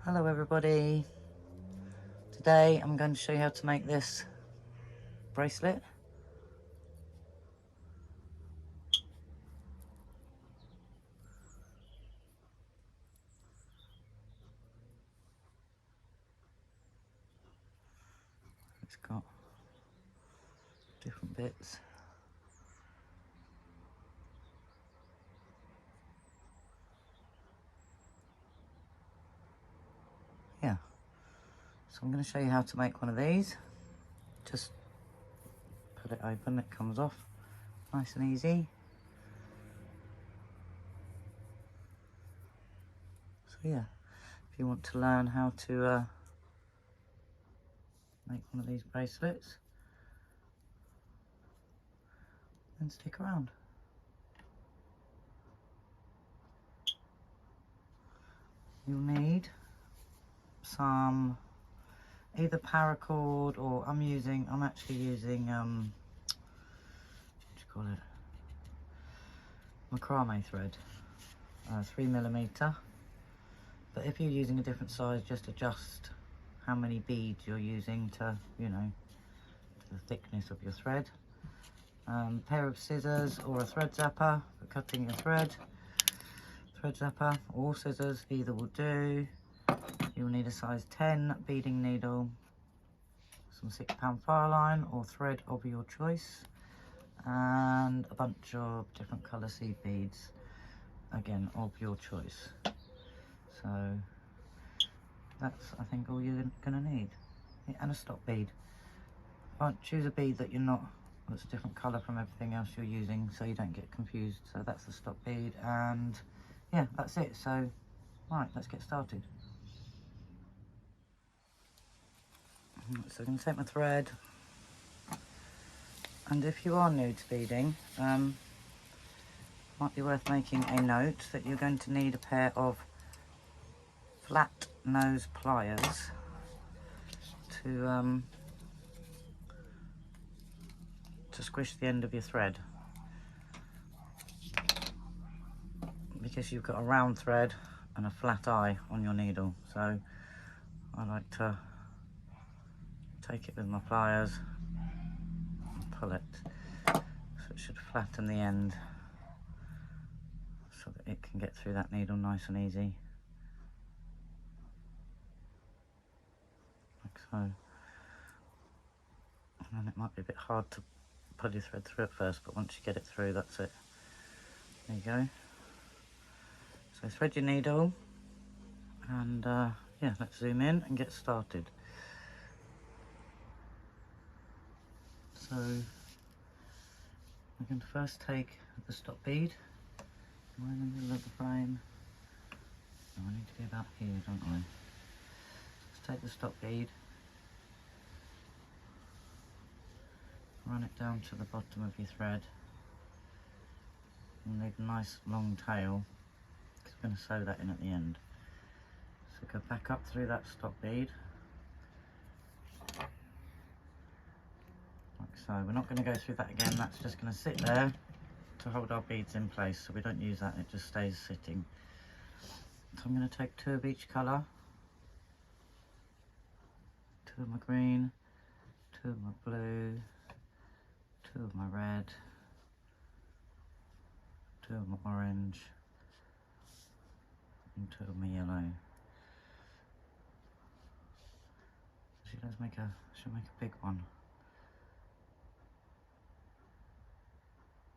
Hello everybody. Today I'm going to show you how to make this bracelet. It's got different bits. Yeah, so I'm going to show you how to make one of these. Just put it open, it comes off nice and easy. So yeah, if you want to learn how to make one of these bracelets, then stick around. You'll need some either paracord, or I'm actually using what do you call it, macrame thread, 3mm. But if you're using a different size, just adjust how many beads you're using to, you know, to the thickness of your thread. Pair of scissors or a thread zapper for cutting your thread. Thread zapper or scissors, either will do. You'll need a size 10 beading needle, some 6-pound file line or thread of your choice, and a bunch of different colour seed beads, again of your choice. So that's, I think, all you're gonna need. Yeah, and a stop bead. Choose a bead that's a different colour from everything else you're using, so you don't get confused. So that's the stop bead, and yeah, that's it. So right, let's get started. So I'm going to take my thread, and if you are new to beading, might be worth making a note that you're going to need a pair of flat nose pliers to squish the end of your thread, because you've got a round thread and a flat eye on your needle. So I like to take it with my pliers and pull it, so it should flatten the end so that it can get through that needle nice and easy, like so. And then it might be a bit hard to pull your thread through at first, but once you get it through, that's it. There you go. So thread your needle, and yeah, let's zoom in and get started. So we're going to first take the stop bead. Am I in the middle of the frame? No, I need to be about here, don't I? Let's take the stop bead, run it down to the bottom of your thread. You'll need a nice long tail, because we're going to sew that in at the end. So go back up through that stop bead, like so. We're not going to go through that again, that's just going to sit there to hold our beads in place, so we don't use that, it just stays sitting. So I'm going to take 2 of each colour, 2 of my green, 2 of my blue, 2 of my red, 2 of my orange, and 2 of my yellow. Should make a big one.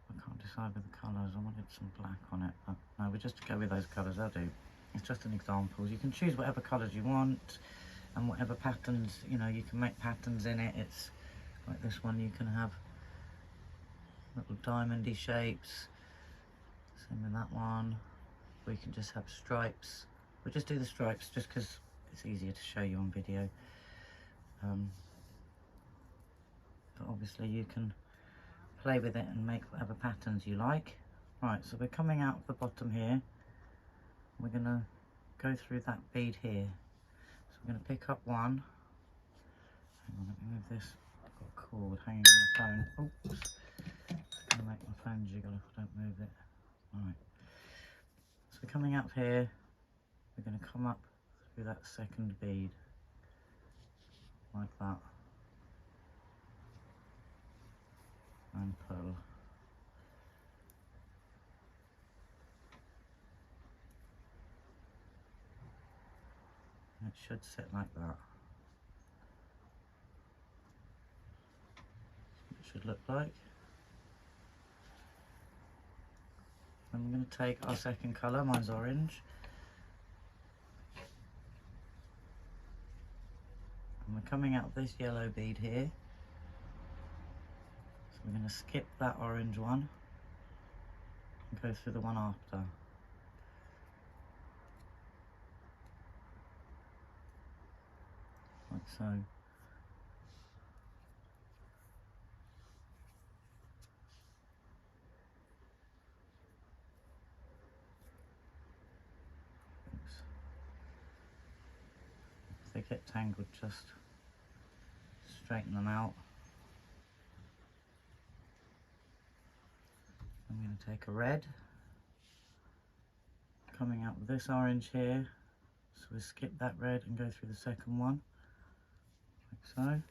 I can't decide with the colours. I wanted some black on it, but no, we just go with those colours. I'll do. It's just an example. You can choose whatever colours you want, and whatever patterns, you know, you can make patterns in it. It's like this one, you can have little diamondy shapes. Same with that one. Or you can just have stripes. We'll just do the stripes just because it's easier to show you on video. But obviously you can play with it and make whatever patterns you like. Right, so we're coming out of the bottom here. We're going to go through that bead here. So we're going to pick up one. Hang on, let me move this. I've got a cord hanging on my phone. Oops. It's going to make my phone jiggle if I don't move it. Alright. So we're coming up here. We're going to come up through that second bead, like that, and pull. It should sit like that. It should look like. Then we're going to take our second colour, mine's orange, and we're coming out this yellow bead here. So we're going to skip that orange one and go through the one after. Like so. If they get tangled, just straighten them out. I'm going to take a red, coming out with this orange here, so we skip that red and go through the second one, like so.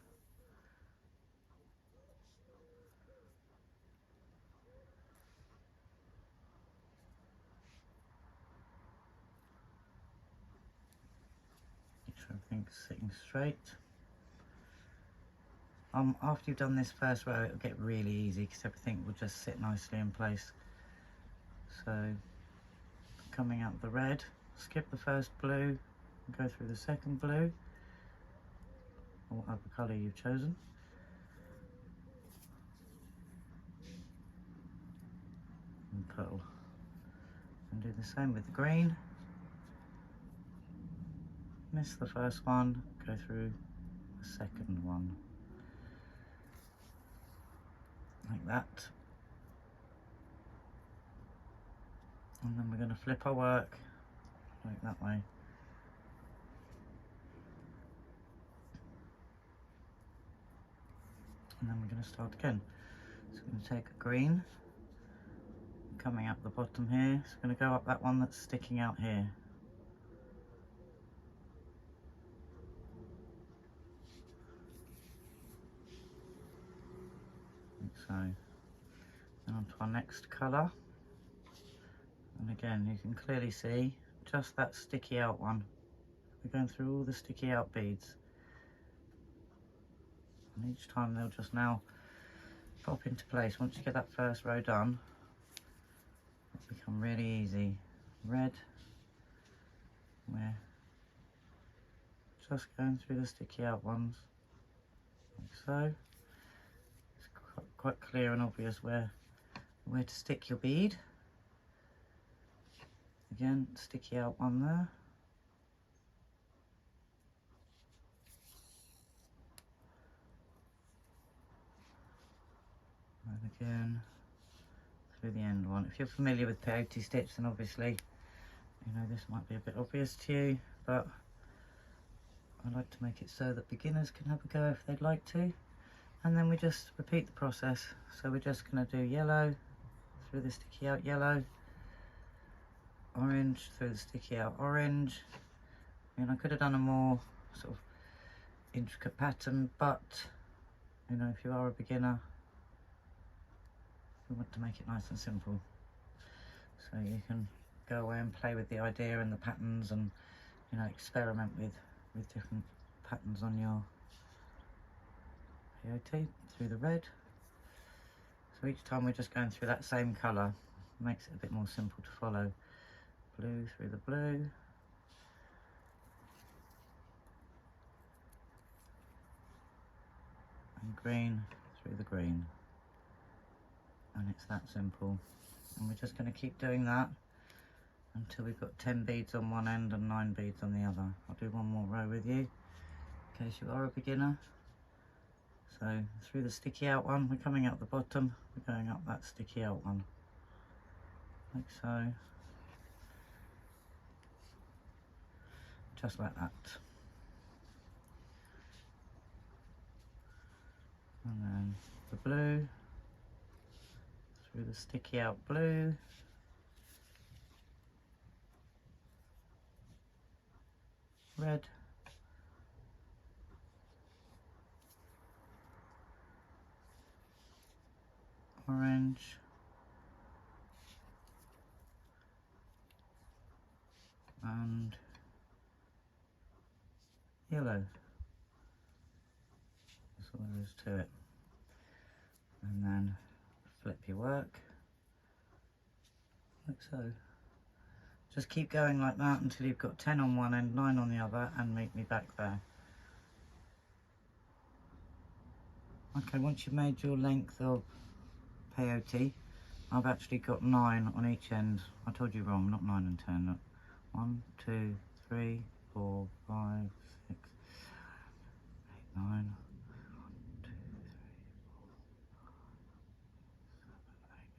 Make sure everything's sitting straight. After you've done this first row, it'll get really easy because everything will just sit nicely in place. So, coming out the red, skip the first blue, and go through the second blue, or whatever colour you've chosen. And pull. And do the same with the green. Miss the first one, go through the second one. Like that. And then we're going to flip our work like that way. And then we're going to start again. So we're going to take a green, coming up the bottom here. So we're going to go up that one that's sticking out here. Like so. Then on to our next colour. And again, you can clearly see just that sticky out one. We're going through all the sticky out beads. And each time they'll just now pop into place. Once you get that first row done, it'll become really easy. Red, we're just going through the sticky out ones, like so. It's quite clear and obvious where to stick your bead. Again, sticky out one there. And again, through the end one. If you're familiar with peyote stitch, then obviously, you know, this might be a bit obvious to you, but I like to make it so that beginners can have a go if they'd like to. And then we just repeat the process. So we're just going to do yellow through the sticky out yellow, orange through the sticky out orange. And I could have done a more sort of intricate pattern, but you know, if you are a beginner, we want to make it nice and simple. So you can go away and play with the idea and the patterns, and you know, experiment with different patterns on your peyote through the red. So each time we're just going through that same colour, makes it a bit more simple to follow. Blue through the blue, and green through the green, and it's that simple. And we're just going to keep doing that until we've got 10 beads on one end and 9 beads on the other. I'll do one more row with you in case you are a beginner. So through the sticky out one, we're coming out the bottom, we're going up that sticky out one, like so, just like that. And then the blue, through the sticky out blue, red, orange, and yellow. That's all there is to it. And then flip your work like so. Just keep going like that until you've got 10 on one end, 9 on the other, and meet me back there. Okay, once you've made your length of peyote, I've actually got 9 on each end. I told you wrong, not 9 and 10. Look. 1, 2, 3, 4, 5, 6, 7,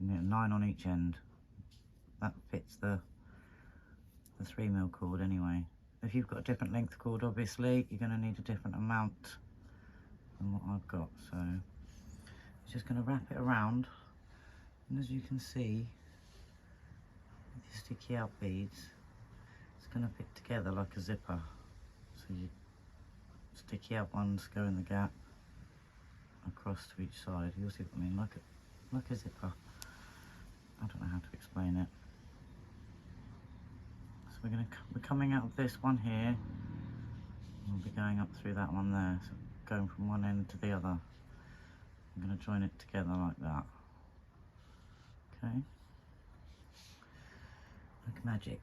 8, 9. 9 on each end. That fits the 3mm cord anyway. If you've got a different length cord, obviously you're going to need a different amount than what I've got. So it's just going to wrap it around, and as you can see, with the sticky out beads, it's going to fit together like a zipper. So you sticky out ones go in the gap across to each side. You'll see what I mean, like a zipper. I don't know how to explain it. So we're coming out of this one here. We'll be going up through that one there. So going from one end to the other. I'm going to join it together like that. Okay. Like magic.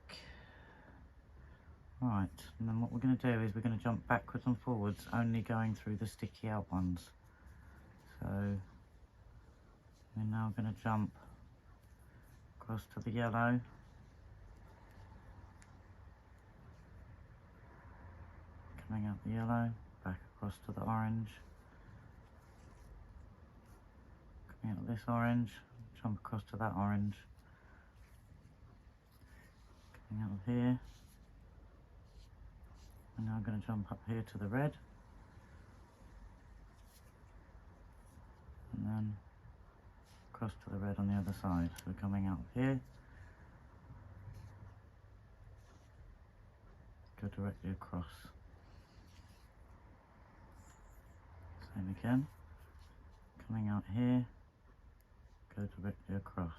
Right, and then what we're going to do is we're going to jump backwards and forwards, only going through the sticky out ones. So we're now going to jump across to the yellow, coming out the yellow, back across to the orange, coming out this orange, jump across to that orange, coming out of here, and now I'm going to jump up here to the red, and then across to the red on the other side. So we're coming out of here, go directly across. Same again, coming out here, go directly across.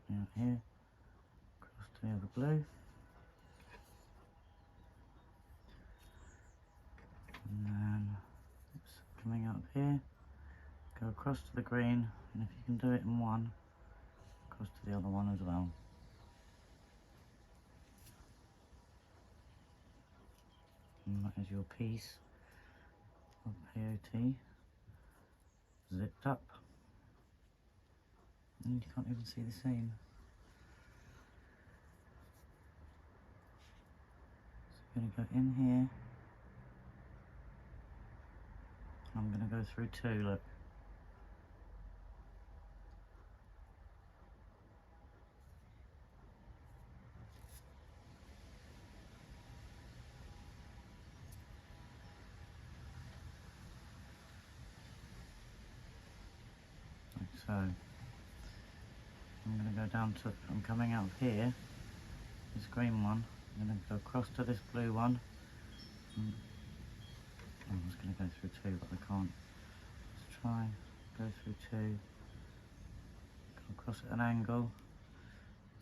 Coming out here, across to the other blue. And then, coming out of here, go across to the green, and if you can do it in one, across to the other one as well. And that is your piece of peyote zipped up. And you can't even see the seam. So I'm going to go in here. I'm going to go through 2, look. Like so. I'm going to go down to, I'm coming out of here, this green one. I'm going to go across to this blue one. I was going to go through 2, but I can't. Let's try, go through 2, go across at an angle,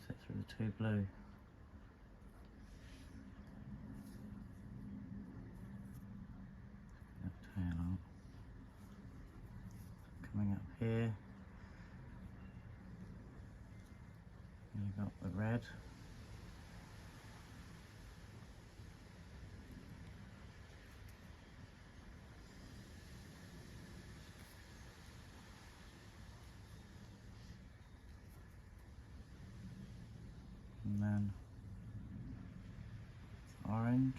sit through the 2 blue. Tail out. Coming up here, you've got the red. And then orange.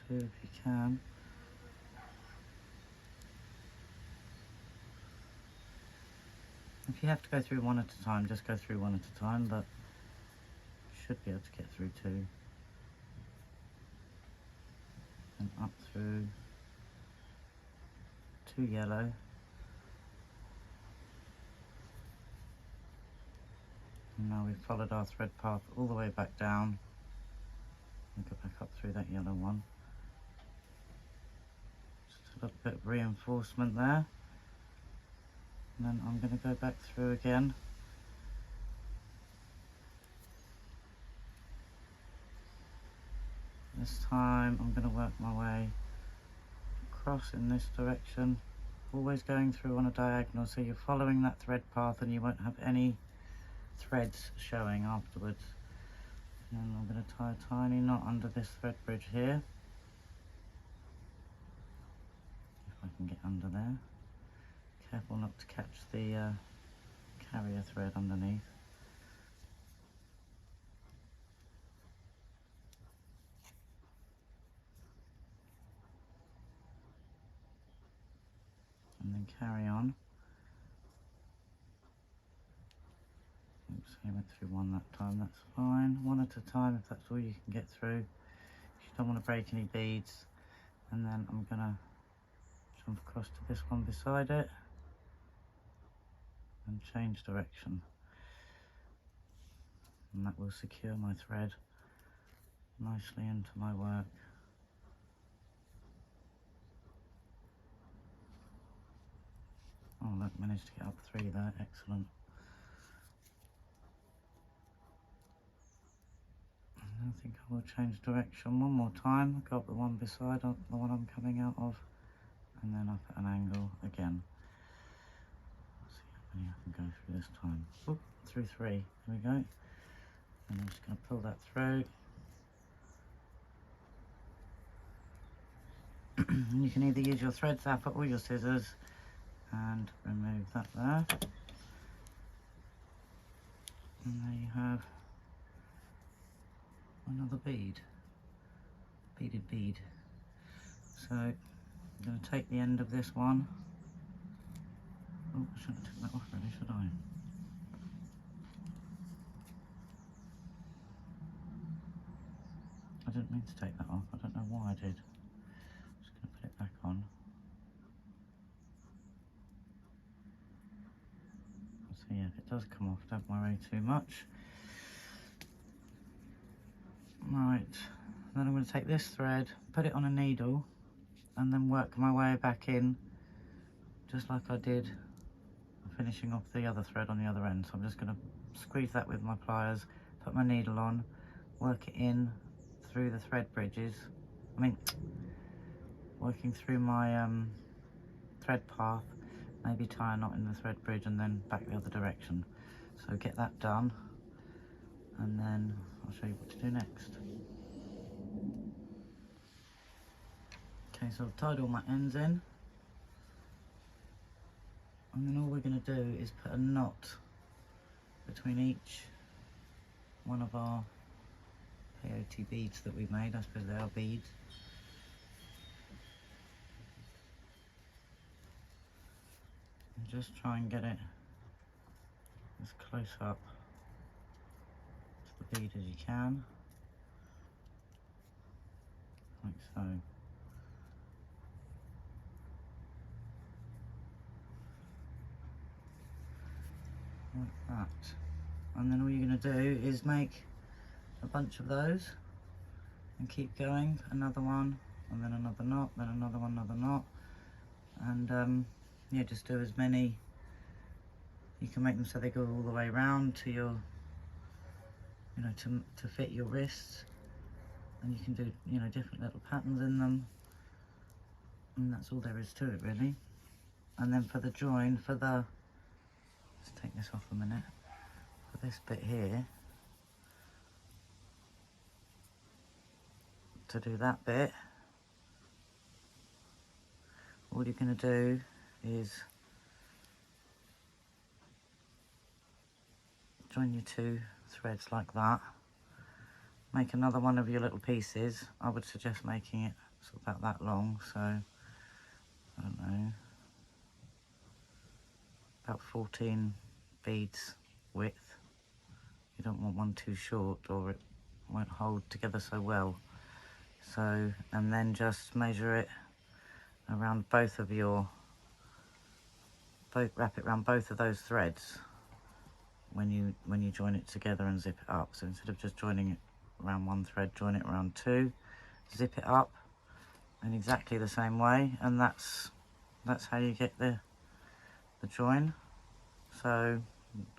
Through 2 if you can. If you have to go through one at a time, just go through one at a time, but you should be able to get through two. And up through two yellow. And now we've followed our thread path all the way back down and go back up through that yellow one. Just a little bit of reinforcement there. And then I'm going to go back through again. This time I'm going to work my way across in this direction, always going through on a diagonal, so you're following that thread path and you won't have any threads showing afterwards. And I'm going to tie a tiny knot under this thread bridge here, if I can get under there. Careful not to catch the carrier thread underneath. And then carry on. Oops, I went through one that time, that's fine. One at a time if that's all you can get through. You don't want to break any beads. And then I'm going to jump across to this one beside it and change direction. And that will secure my thread nicely into my work. Oh look, managed to get up three there, excellent. And I think I will change direction one more time, go up the one beside the one I'm coming out of, and then up at an angle again. Let's see how many I can go through this time. Oop, through three, there we go. And I'm just going to pull that through. And you can either use your thread zapper or your scissors and remove that there. And there you have another bead, beaded bead. So I'm going to take the end of this one. Oh, I shouldn't have taken that off really, should I? I didn't mean to take that off, I don't know why I did. I'm just going to put it back on. So yeah, if it does come off, don't worry too much. Right, then I'm going to take this thread, put it on a needle, and then work my way back in, just like I did finishing off the other thread on the other end. So I'm just going to squeeze that with my pliers, put my needle on, work it in through the thread bridges. Working through my thread path, maybe tie a knot in the thread bridge and then back the other direction. So get that done, and then I'll show you what to do next. Okay, so I've tied all my ends in, and then all we're going to do is put a knot between each one of our peyote beads that we've made. I suppose they are beads. And just try and get it as close up to the bead as you can, like so. Like that. And then all you're going to do is make a bunch of those and keep going. Another one, and then another knot, then another one, another knot, and yeah, just do as many. You can make them so they go all the way around to your, you know, to fit your wrists, and you can do, you know, different little patterns in them, and that's all there is to it really. And then for the join, for the, let's take this off a minute, for this bit here, to do that bit, all you're going to do is join your two threads like that, make another one of your little pieces. I would suggest making it sort of about that long, so I don't know, about 14 beads width. You don't want one too short or it won't hold together so well. So, and then just measure it around both of your, wrap it around both of those threads when you join it together and zip it up. So instead of just joining it around one thread, join it around two, zip it up in exactly the same way, and that's how you get the join. So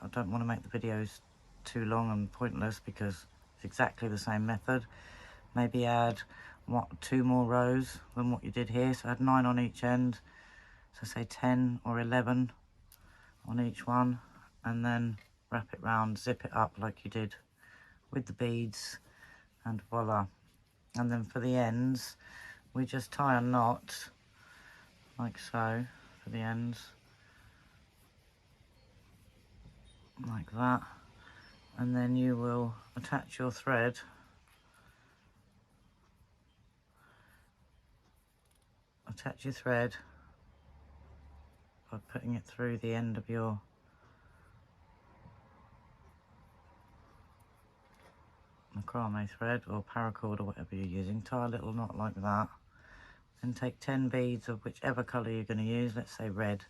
I don't want to make the videos too long and pointless because it's exactly the same method. Maybe add two more rows than what you did here, so add 9 on each end, so say 10 or 11 on each one, and then wrap it round, zip it up like you did with the beads, and voila. And then for the ends we just tie a knot like so for the ends, like that, and then you will attach your thread by putting it through the end of your macrame thread or paracord or whatever you're using. Tie a little knot like that, then take 10 beads of whichever colour you're going to use. Let's say red.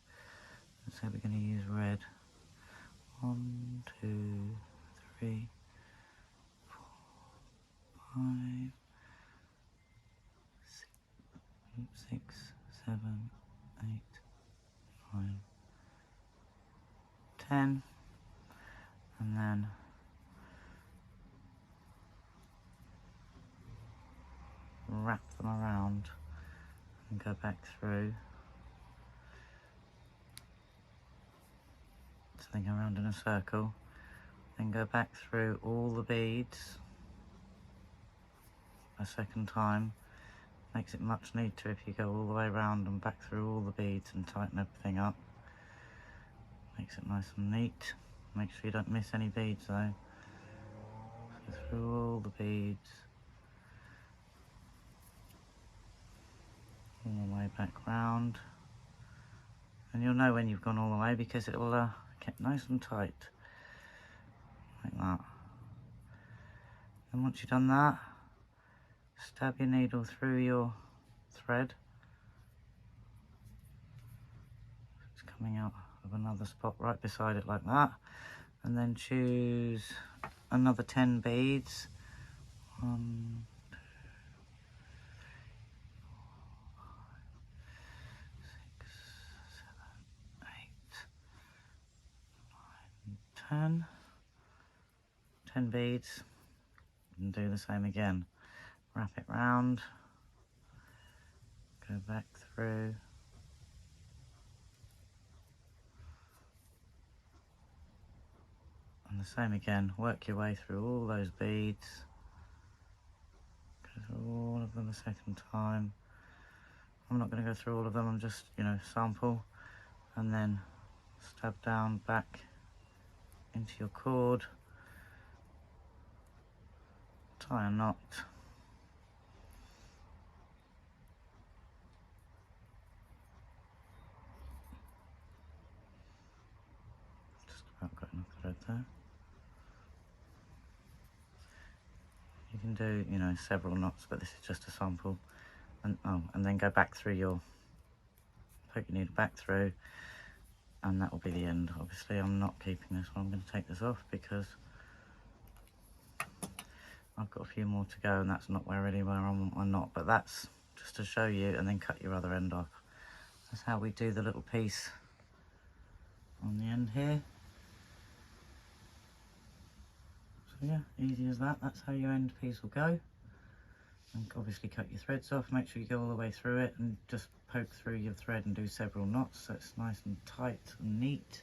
Let's say we're going to use red. 1, 2, 3, 4, 5, 6, 7, 8, 9, 10, and then wrap them around and go back through. So they go around in a circle, then go back through all the beads a second time. Makes it much neater if you go all the way around and back through all the beads and tighten everything up. Makes it nice and neat. Make sure you don't miss any beads though. Go through all the beads, all the way back round. And you'll know when you've gone all the way because it will get nice and tight, like that. And once you've done that, stab your needle through your thread. It's coming out of another spot right beside it like that. And then choose another 10 beads. 1, 2, 3, 4, 5, 6, 7, 8, 9, 10. 10 beads. And do the same again. Wrap it round. Go back through. And the same again, work your way through all those beads. Go through all of them a second time. I'm not going to go through all of them, I'm just, sample. And then stab down back into your cord. Tie a knot. Just about got enough thread there. You can do, several knots, but this is just a sample. And then go back through poke your needle back through, and that will be the end. Obviously, I'm not keeping this one. I'm going to take this off because I've got a few more to go, and that's not really where I want my knot. But that's just to show you, and then cut your other end off. That's how we do the little piece on the end here. So yeah, easy as that. That's how your end piece will go. And obviously cut your threads off. Make sure you go all the way through it and just poke through your thread and do several knots so it's nice and tight and neat,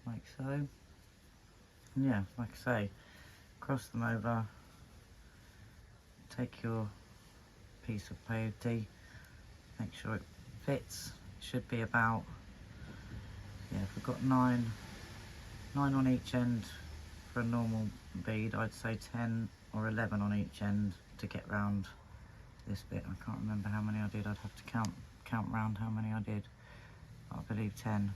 like so. And yeah, like I say, cross them over. Take your piece of peyote, make sure it fits. It should be about, if we've got 9 on each end for a normal bead, I'd say 10 or 11 on each end to get round this bit. I can't remember how many I did. I'd have to count round how many I did. But I believe 10,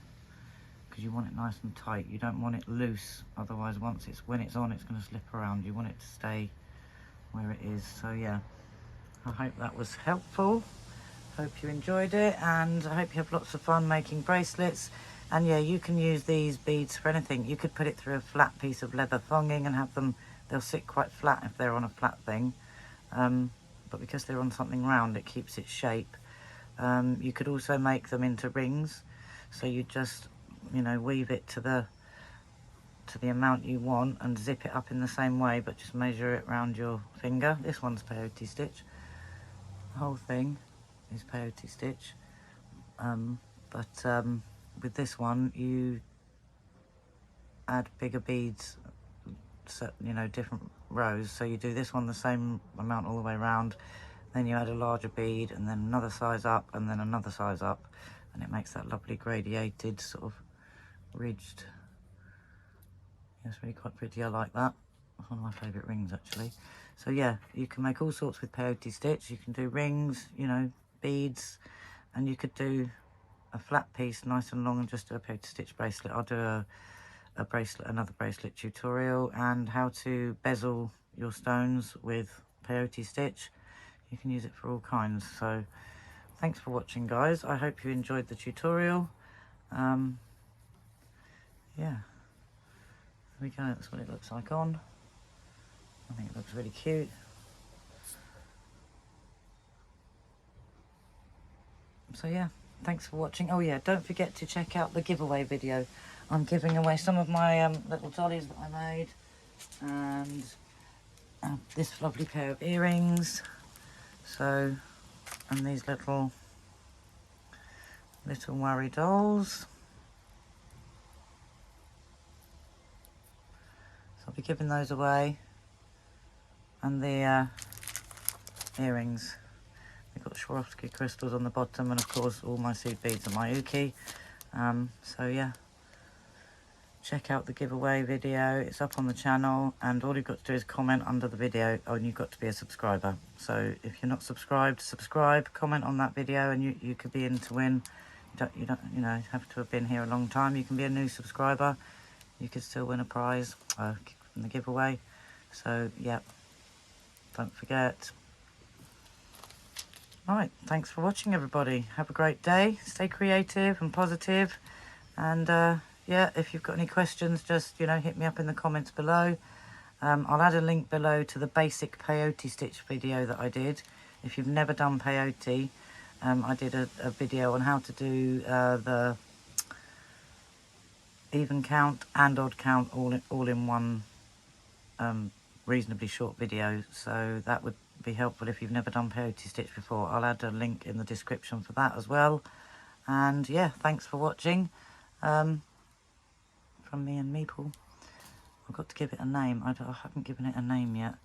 because you want it nice and tight. You don't want it loose, otherwise when it's on, it's going to slip around. You want it to stay where it is. So yeah, I hope that was helpful. Hope you enjoyed it, and I hope you have lots of fun making bracelets. And yeah, you can use these beads for anything. You could put it through a flat piece of leather thonging and have them, they'll sit quite flat if they're on a flat thing. But because they're on something round, it keeps its shape. You could also make them into rings. So you just, you know, weave it to the amount you want and zip it up in the same way, but just measure it round your finger. This one's peyote stitch. The whole thing is peyote stitch. With this one, you add bigger beads, so, you know, different rows. So you do this one the same amount all the way around, then you add a larger bead, and then another size up, and then another size up, and it makes that lovely gradiated sort of ridged. Yeah, it's really quite pretty. I like that. It's one of my favourite rings, actually. So yeah, you can make all sorts with peyote stitch. You can do rings, you know, beads, and you could do a flat piece, nice and long, and just do a peyote stitch bracelet. I'll do another bracelet tutorial, and how to bezel your stones with peyote stitch. You can use it for all kinds. So thanks for watching, guys. I hope you enjoyed the tutorial. Yeah, there we go. That's what it looks like on. I think it looks really cute. So yeah, thanks for watching. Oh yeah, don't forget to check out the giveaway video. I'm giving away some of my little dollies that I made, and this lovely pair of earrings. So, and these little worry dolls. So I'll be giving those away, and the earrings. They've got Swarovski crystals on the bottom, and of course all my seed beads are my uki. So yeah, check out the giveaway video. It's up on the channel, and all you've got to do is comment under the video. Oh, and you've got to be a subscriber. So if you're not subscribed, subscribe, comment on that video, and you could be in to win. You don't you know, have to have been here a long time. You can be a new subscriber. You could still win a prize from the giveaway. So yeah, don't forget. Right, thanks for watching, everybody. Have a great day. Stay creative and positive. And yeah, if you've got any questions, just, you know, hit me up in the comments below. I'll add a link below to the basic peyote stitch video that I did. If you've never done peyote, I did a video on how to do the even count and odd count all in one reasonably short video. So that would be helpful if you've never done peyote stitch before. I'll add a link in the description for that as well. And yeah, thanks for watching. From me and Meeple. I've got to give it a name. I haven't given it a name yet.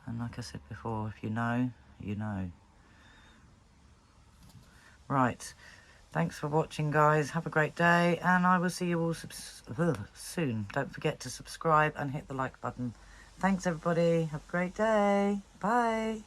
And like I said before, if you know, you know. Right. Thanks for watching, guys. Have a great day, and I will see you all soon. Don't forget to subscribe and hit the like button. Thanks, everybody. Have a great day. Bye.